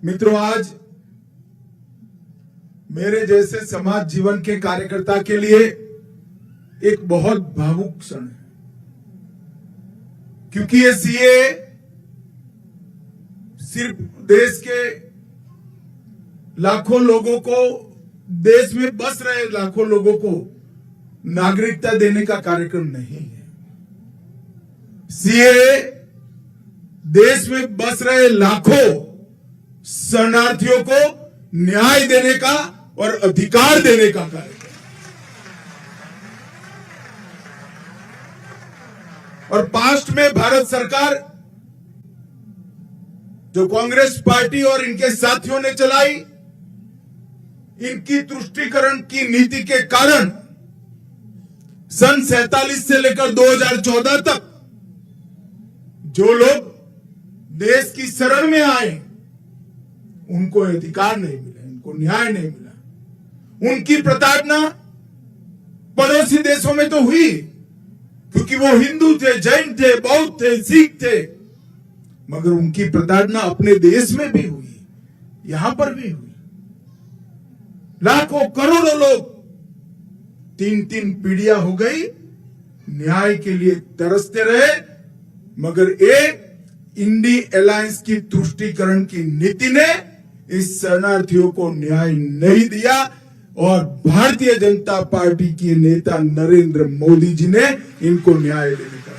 मित्रों, आज मेरे जैसे समाज जीवन के कार्यकर्ता के लिए एक बहुत भावुक क्षण है, क्योंकि ये सीए सिर्फ देश के लाखों लोगों को, देश में बस रहे लाखों लोगों को नागरिकता देने का कार्यक्रम नहीं है। सीए देश में बस रहे लाखों शरणार्थियों को न्याय देने का और अधिकार देने का कार्यक्रम। और पास्ट में भारत सरकार, जो कांग्रेस पार्टी और इनके साथियों ने चलाई, इनकी तुष्टीकरण की नीति के कारण सन 47 से लेकर 2014 तक जो लोग देश की शरण में आए, उनको अधिकार नहीं मिला, उनको न्याय नहीं मिला। उनकी प्रताड़ना पड़ोसी देशों में तो हुई, क्योंकि वो हिंदू थे, जैन थे, बौद्ध थे, सिख थे, मगर उनकी प्रताड़ना अपने देश में भी हुई, यहां पर भी हुई। लाखों करोड़ों लोग 3-3 पीढ़ियां हो गई न्याय के लिए तरसते रहे, मगर एक इंडी अलायंस की तुष्टीकरण की नीति ने इस शरणार्थियों को न्याय नहीं दिया। और भारतीय जनता पार्टी के नेता नरेंद्र मोदी जी ने इनको न्याय देने का।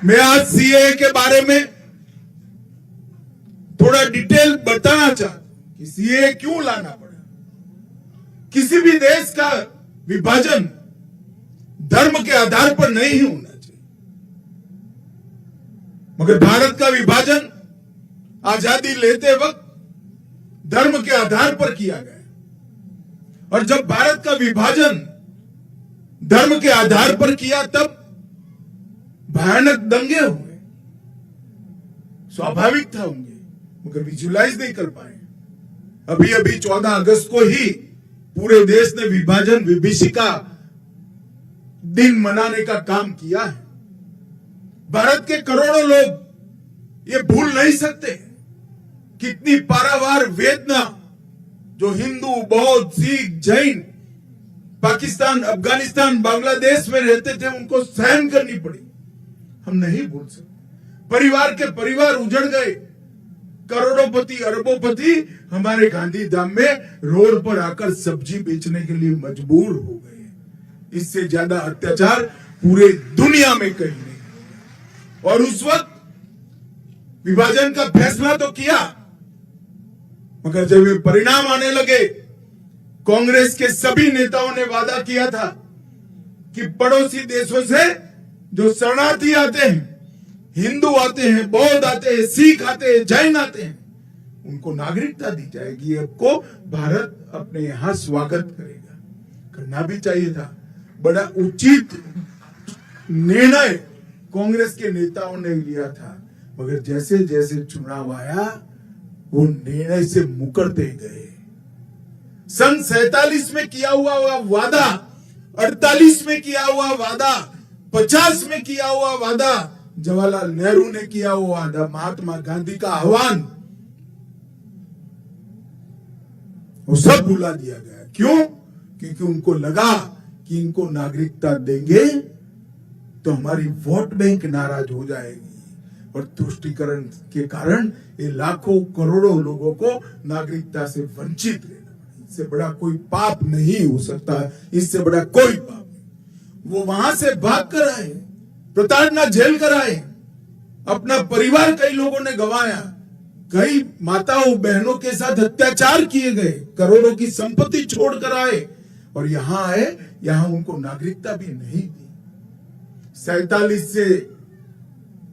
मैं आज सीए के बारे में थोड़ा डिटेल बताना चाहता हूं कि सीए क्यों लाना पड़ा। किसी भी देश का विभाजन धर्म के आधार पर नहीं होना चाहिए, मगर भारत का विभाजन आजादी लेते वक्त धर्म के आधार पर किया गया। और जब भारत का विभाजन धर्म के आधार पर किया, तब भयानक दंगे हुए, स्वाभाविक था होंगे, मगर विजुलाइज नहीं कर पाए। अभी अभी 14 अगस्त को ही पूरे देश ने विभाजन विभीषिका दिन मनाने का काम किया है। भारत के करोड़ों लोग ये भूल नहीं सकते कितनी पारावार वेदना जो हिंदू, बौद्ध, सिख, जैन पाकिस्तान, अफगानिस्तान, बांग्लादेश में रहते थे, उनको सहन करनी पड़ी। हम नहीं भूल सकते। परिवार के परिवार उजड़ गए, करोड़ोंपति, अरबोंपति हमारे गांधी धाम में रोड पर आकर सब्जी बेचने के लिए मजबूर हो गए। इससे ज्यादा अत्याचार पूरे दुनिया में कहीं नहीं। और उस वक्त विभाजन का फैसला तो किया, मगर जब ये परिणाम आने लगे, कांग्रेस के सभी नेताओं ने वादा किया था कि पड़ोसी देशों से जो शरणार्थी आते हैं, हिंदू आते हैं, बौद्ध आते हैं, सिख आते हैं, जैन आते हैं, उनको नागरिकता दी जाएगी। आपको भारत अपने यहां स्वागत करेगा। करना भी चाहिए था। बड़ा उचित निर्णय कांग्रेस के नेताओं ने लिया था, मगर जैसे जैसे चुनाव आया, वो निर्णय से मुकरते गए। सन 47 में किया हुआ वादा, 48 में किया हुआ वादा, 50 में किया हुआ वादा, जवाहरलाल नेहरू ने किया हुआ वादा, महात्मा गांधी का आह्वान, वो सब भुला दिया गया। क्यों? क्योंकि उनको लगा कि इनको नागरिकता देंगे तो हमारी वोट बैंक नाराज हो जाएगी, और तुष्टीकरण के कारण ये लाखों करोड़ों लोगों को नागरिकता से वंचित रहना। इससे बड़ा कोई पाप नहीं हो सकता, इससे बड़ा कोई पाप नहीं। वो वहां से भाग कर आए, प्रताड़ना झेल कर आए, अपना परिवार कई लोगों ने गंवाया, कई माताओं बहनों के साथ अत्याचार किए गए, करोड़ों की संपत्ति छोड़कर आए, और यहां आए, यहां उनको नागरिकता भी नहीं दी। 47 से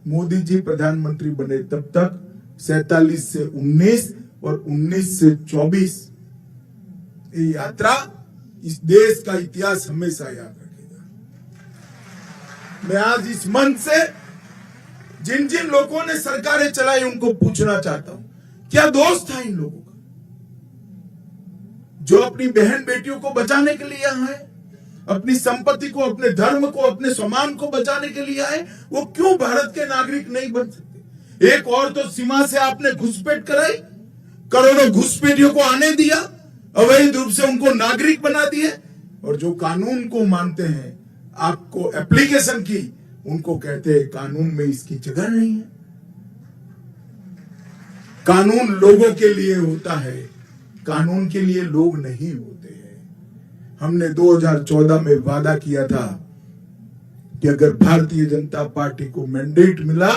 मोदी जी प्रधानमंत्री बने तब तक 47 से 19 और 19 से 24 ये यात्रा इस देश का इतिहास हमेशा याद रखेगा। मैं आज इस मंच से जिन जिन लोगों ने सरकारें चलाई उनको पूछना चाहता हूं, क्या दोष था इन लोगों का जो अपनी बहन बेटियों को बचाने के लिए यहां है, अपनी संपत्ति को, अपने धर्म को, अपने सम्मान को बचाने के लिए आए? वो क्यों भारत के नागरिक नहीं बन सकते? एक और तो सीमा से आपने घुसपैठ कराई, करोड़ों घुसपैठियों को आने दिया, अवैध रूप से उनको नागरिक बना दिए, और जो कानून को मानते हैं, आपको एप्लीकेशन की, उनको कहते हैं कानून में इसकी जगह नहीं है। कानून लोगों के लिए होता है, कानून के लिए लोग नहीं होते हैं। हमने 2014 में वादा किया था कि अगर भारतीय जनता पार्टी को मैंडेट मिला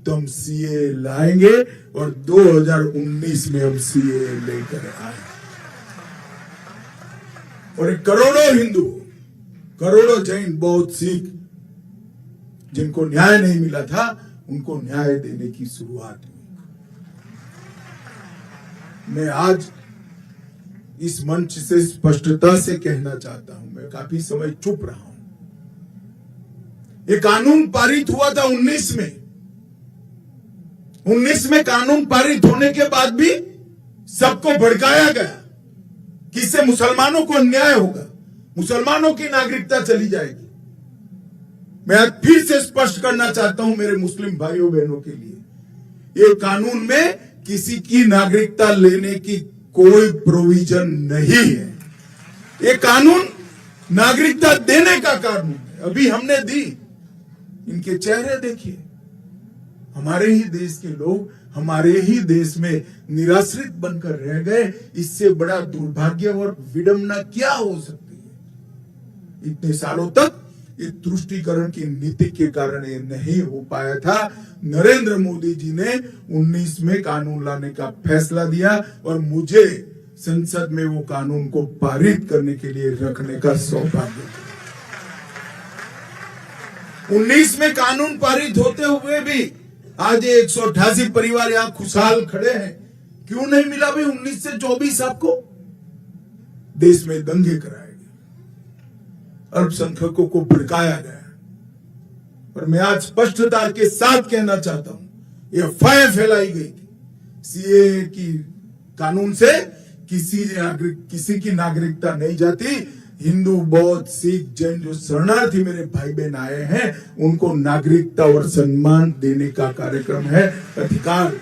तो हम सीए लाएंगे, और 2019 में हम सीए लेकर आए। और एक करोड़ों हिंदू, करोड़ों जैन, बौद्ध, सिख जिनको न्याय नहीं मिला था, उनको न्याय देने की शुरुआत हुई। मैं आज इस मंच से स्पष्टता से कहना चाहता हूं, मैं काफी समय चुप रहा हूं। ये कानून पारित हुआ था 19 में। 19 में कानून पारित होने के बाद भी सबको भड़काया गया कि इससे मुसलमानों को अन्याय होगा, मुसलमानों की नागरिकता चली जाएगी। मैं आज फिर से स्पष्ट करना चाहता हूं मेरे मुस्लिम भाइयों बहनों के लिए, ये कानून में किसी की नागरिकता लेने की कोई प्रोविजन नहीं है। ये कानून नागरिकता देने का कानून है। अभी हमने दी, इनके चेहरे देखिए, हमारे ही देश के लोग हमारे ही देश में निराश्रित बनकर रह गए। इससे बड़ा दुर्भाग्य और विडंबना क्या हो सकती है? इतने सालों तक इस तुष्टीकरण की नीति के कारण ये नहीं हो पाया था। नरेंद्र मोदी जी ने 19 में कानून लाने का फैसला दिया, और मुझे संसद में वो कानून को पारित करने के लिए रखने का सौभाग्य। 19 में कानून पारित होते हुए भी आज 188 परिवार यहां खुशहाल खड़े हैं। क्यों नहीं मिला भाई 19 से 24? आपको देश में दंगे कराए गए, अल्पसंख्यकों को भड़काया गया। और मैं आज स्पष्टता के साथ कहना चाहता हूं, ये अफवाहें फैलाई गई सीए की कानून से किसी की नागरिकता नहीं जाती। हिंदू, बौद्ध, सिख, जैन जो शरणार्थी मेरे भाई बहन आए हैं, उनको नागरिकता और सम्मान देने का कार्यक्रम है, अधिकार।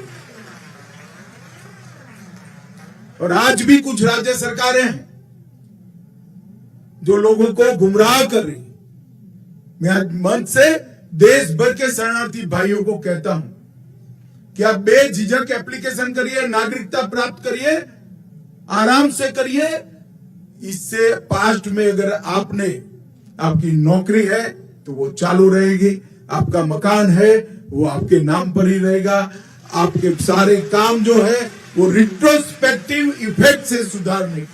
और आज भी कुछ राज्य सरकारें हैं जो लोगों को गुमराह कर रही। मैं आज मंच से देश भर के शरणार्थी भाइयों को कहता हूं कि आप बेझिझक एप्लीकेशन करिए, नागरिकता प्राप्त करिए, आराम से करिए। इससे पास्ट में अगर आपकी नौकरी है तो वो चालू रहेगी, आपका मकान है वो आपके नाम पर ही रहेगा, आपके सारे काम जो है वो रिट्रोस्पेक्टिव इफेक्ट से सुधारने।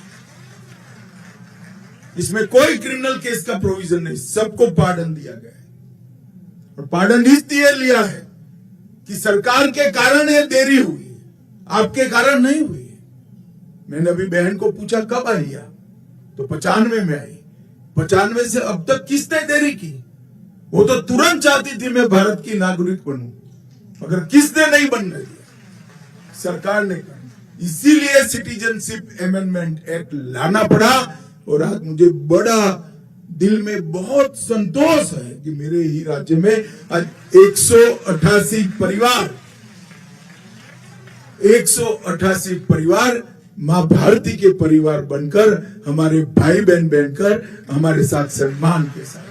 इसमें कोई क्रिमिनल केस का प्रोविजन नहीं, सबको पार्डन दिया गया है। और पार्डन इसलिए लिया है कि सरकार के कारण ये देरी हुई, आपके कारण नहीं हुई। मैंने अभी बहन को पूछा कब आई आप, तो 95 में आई। 95 से अब तक किसने देरी की? वो तो तुरंत चाहती थी मैं भारत की नागरिक बनूं, मगर किसने नहीं बनने दिया? सरकार ने कहा। इसीलिए सिटीजनशिप अमेंडमेंट एक्ट लाना पड़ा। और आज मुझे बड़ा दिल में बहुत संतोष है कि मेरे ही राज्य में आज 188 परिवार मां भारती के परिवार बनकर, हमारे भाई बहन बनकर, हमारे साथ सम्मान के साथ।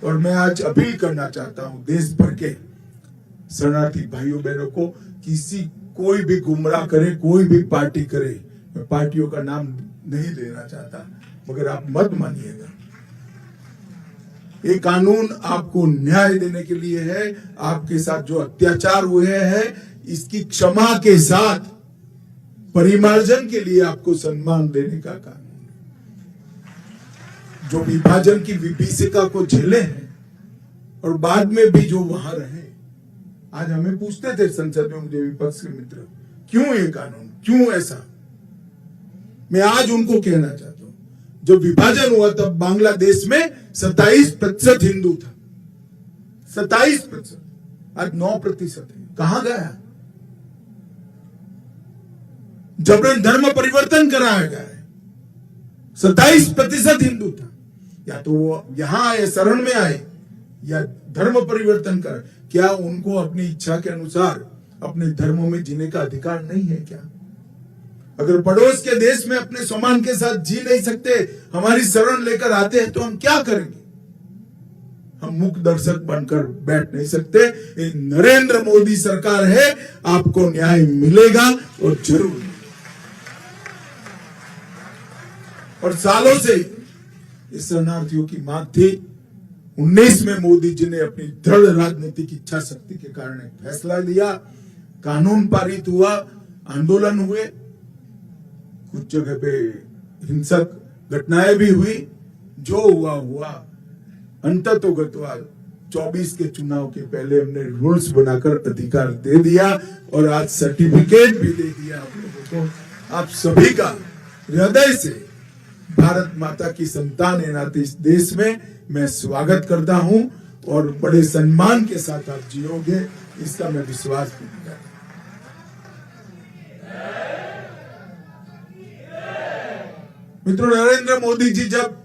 और मैं आज अपील करना चाहता हूं देश भर के शरणार्थी भाइयों बहनों को, कोई भी गुमराह करे, कोई भी पार्टी करे, मैं पार्टियों का नाम नहीं लेना चाहता, मगर आप मत मानिएगा। ये कानून आपको न्याय देने के लिए है। आपके साथ जो अत्याचार हुए हैं, इसकी क्षमा के साथ परिमार्जन के लिए आपको सम्मान देने का कानून है। जो विभाजन की विभीषिका को झेले हैं और बाद में भी जो वहां रहे। आज हमें पूछते थे संसद में मुझे विपक्ष के मित्र, क्यों ये कानून, क्यों ऐसा? मैं आज उनको कहना चाहता हूं, जब विभाजन हुआ तब बांग्लादेश में 27% हिंदू था, 27%। आज 9% है। कहां गया? जबरन धर्म परिवर्तन कराया गया है। 27% हिंदू था। या तो वो यहां आए, शरण में आए, या धर्म परिवर्तन कर। क्या उनको अपनी इच्छा के अनुसार अपने धर्मों में जीने का अधिकार नहीं है क्या? अगर पड़ोस के देश में अपने सम्मान के साथ जी नहीं सकते, हमारी शरण लेकर आते हैं, तो हम क्या करेंगे? हम मूक दर्शक बनकर बैठ नहीं सकते। ये नरेंद्र मोदी सरकार है, आपको न्याय मिलेगा और जरूर। और सालों से इस शरणार्थियों की मांग थी। 19 में मोदी जी ने अपनी दृढ़ राजनीतिक इच्छा शक्ति के कारण एक फैसला लिया, कानून पारित हुआ, आंदोलन हुए, कुछ जगह पे हिंसक घटनाएं भी हुई। जो हुआ हुआ, अंततोगत्वा 24 के चुनाव के पहले हमने रूल्स बनाकर अधिकार दे दिया और आज सर्टिफिकेट भी दे दिया आप लोगों को। आप सभी का हृदय से भारत माता की संतान है नाते इस देश में मैं स्वागत करता हूं और बड़े सम्मान के साथ आप जियोगे, इसका मैं विश्वास भी करता हूं। मित्रों, नरेंद्र मोदी जी जब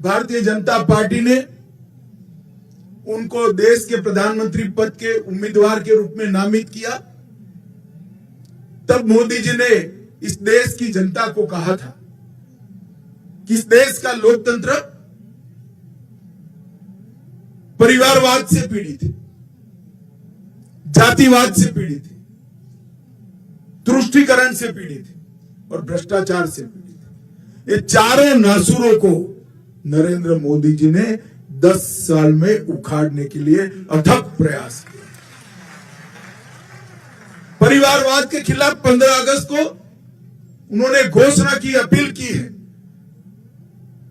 भारतीय जनता पार्टी ने उनको देश के प्रधानमंत्री पद के उम्मीदवार के रूप में नामित किया, तब मोदी जी ने इस देश की जनता को कहा था कि इस देश का लोकतंत्र परिवारवाद से पीड़ित है, जातिवाद से पीड़ित है, तुष्टीकरण से पीड़ित है और भ्रष्टाचार से पीड़ित है। ये चारों नासुरों को नरेंद्र मोदी जी ने 10 साल में उखाड़ने के लिए अथक प्रयास किया। परिवारवाद के खिलाफ 15 अगस्त को उन्होंने घोषणा की, अपील की है।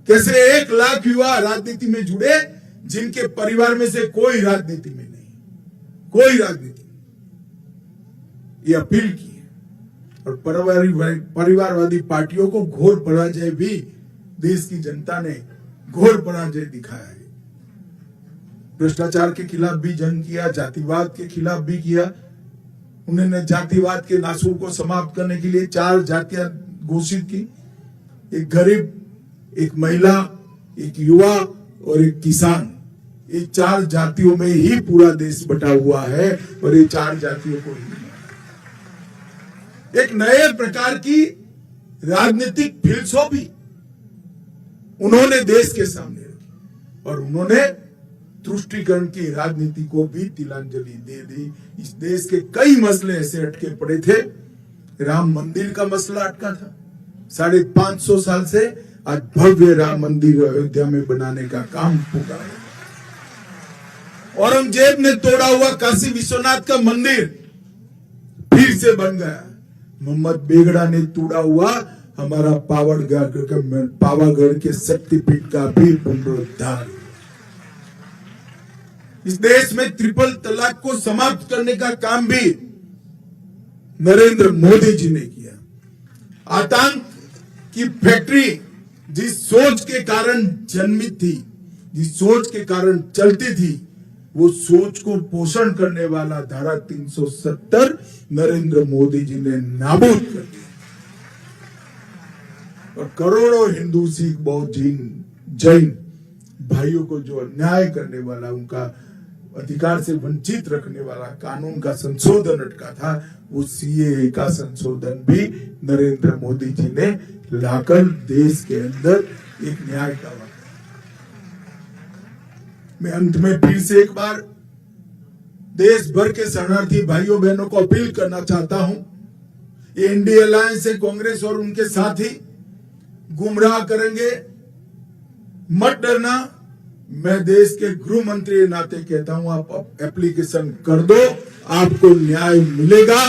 कैसे 1 लाख युवा राजनीति में जुड़े जिनके परिवार में से कोई राजनीति में नहीं, कोई राजनीति नहीं। ये अपील की है और परिवारवादी पार्टियों को घोर पराजय भी देश की जनता ने घोर पराजय दिखाया है। भ्रष्टाचार के खिलाफ भी जंग किया, जातिवाद के खिलाफ भी किया। उन्होंने जातिवाद के नासूर को समाप्त करने के लिए 4 जातियां घोषित की, एक गरीब, एक महिला, एक युवा और एक किसान। ये 4 जातियों में ही पूरा देश बटा हुआ है और ये 4 जातियों को ही एक नए प्रकार की राजनीतिक फिलसफी उन्होंने देश के सामने रखी और उन्होंने तुष्टीकरण की राजनीति को भी तिलांजलि दे दी। इस देश के कई मसले ऐसे अटके पड़े थे। राम मंदिर का मसला अटका था 550 साल से। आज भव्य राम मंदिर अयोध्या में बनाने का काम पूरा है। औरंगजेब ने तोड़ा हुआ काशी विश्वनाथ का मंदिर फिर से बन गया। मोहम्मद बेगड़ा ने तोड़ा हुआ हमारा पावागढ़ के शक्तिपीठ का भी पुनरुद्धार। इस देश में ट्रिपल तलाक को समाप्त करने का काम भी नरेंद्र मोदी जी ने किया। आतंक की फैक्ट्री जिस सोच के कारण जन्मी थी, जिस सोच के कारण चलती थी, वो सोच को पोषण करने वाला धारा 370 नरेंद्र मोदी जी ने नाबूद कर दिया और करोड़ों हिंदू, सिख, बौद्ध, जैन भाइयों को जो अन्याय करने वाला, उनका अधिकार से वंचित रखने वाला कानून का संशोधन अटका था, वो सीएए का संशोधन भी नरेंद्र मोदी जी ने लाकर देश के अंदर एक न्याय का वादा। मैं अंत में फिर से एक बार देश भर के शरणार्थी भाइयों बहनों को अपील करना चाहता हूं। ये इंडिया अलायंस से कांग्रेस और उनके साथी गुमराह करेंगे, मत डरना। मैं देश के गृह मंत्री के नाते कहता हूं, आप एप्लीकेशन कर दो, आपको न्याय मिलेगा।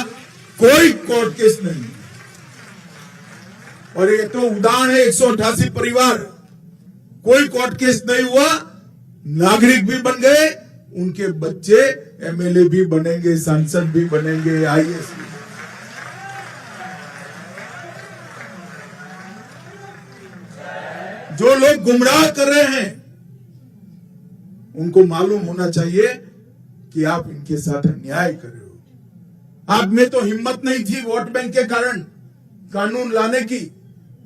कोई कोर्ट केस नहीं। और ये तो उदाहरण है, 188 परिवार, कोई कोर्ट केस नहीं हुआ, नागरिक भी बन गए, उनके बच्चे एमएलए भी बनेंगे, सांसद भी बनेंगे, आईएएस भी। जो लोग गुमराह कर रहे हैं उनको मालूम होना चाहिए कि आप इनके साथ अन्याय कर रहे हो। आप में तो हिम्मत नहीं थी वोट बैंक के कारण कानून लाने की,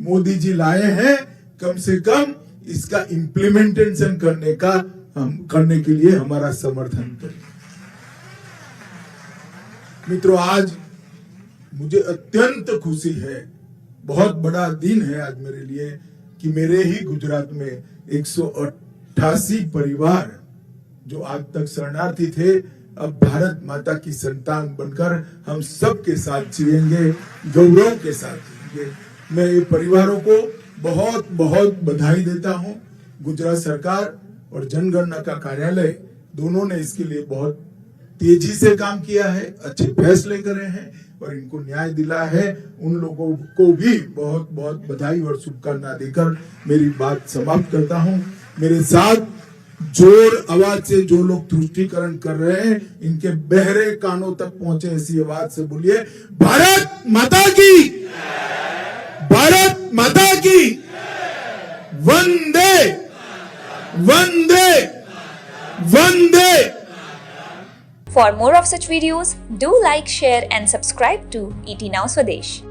मोदी जी लाए हैं। कम से कम इसका इम्प्लीमेंटेशन करने के लिए हमारा समर्थन करें। मित्रों, आज मुझे अत्यंत खुशी है, बहुत बड़ा दिन है आज मेरे लिए कि मेरे ही गुजरात में 188 परिवार जो आज तक शरणार्थी थे, अब भारत माता की संतान बनकर हम सबके साथ जिएंगे, गौरव के साथ जिएंगे। मैं ये परिवारों को बहुत बहुत बधाई देता हूं। गुजरात सरकार और जनगणना का कार्यालय दोनों ने इसके लिए बहुत तेजी से काम किया है, अच्छे फैसले करे हैं और इनको न्याय दिला है। उन लोगों को भी बहुत बहुत बधाई और शुभकामना देकर मेरी बात समाप्त करता हूं। मेरे साथ जोर आवाज से जो लोग तुष्टीकरण कर रहे हैं, इनके बहरे कानों तक पहुंचे ऐसी आवाज से बोलिए, भारत माता की, भारत माता की, वंदे वंदे वंदे। For more of such videos, do like, share and subscribe to ET Now Swadesh.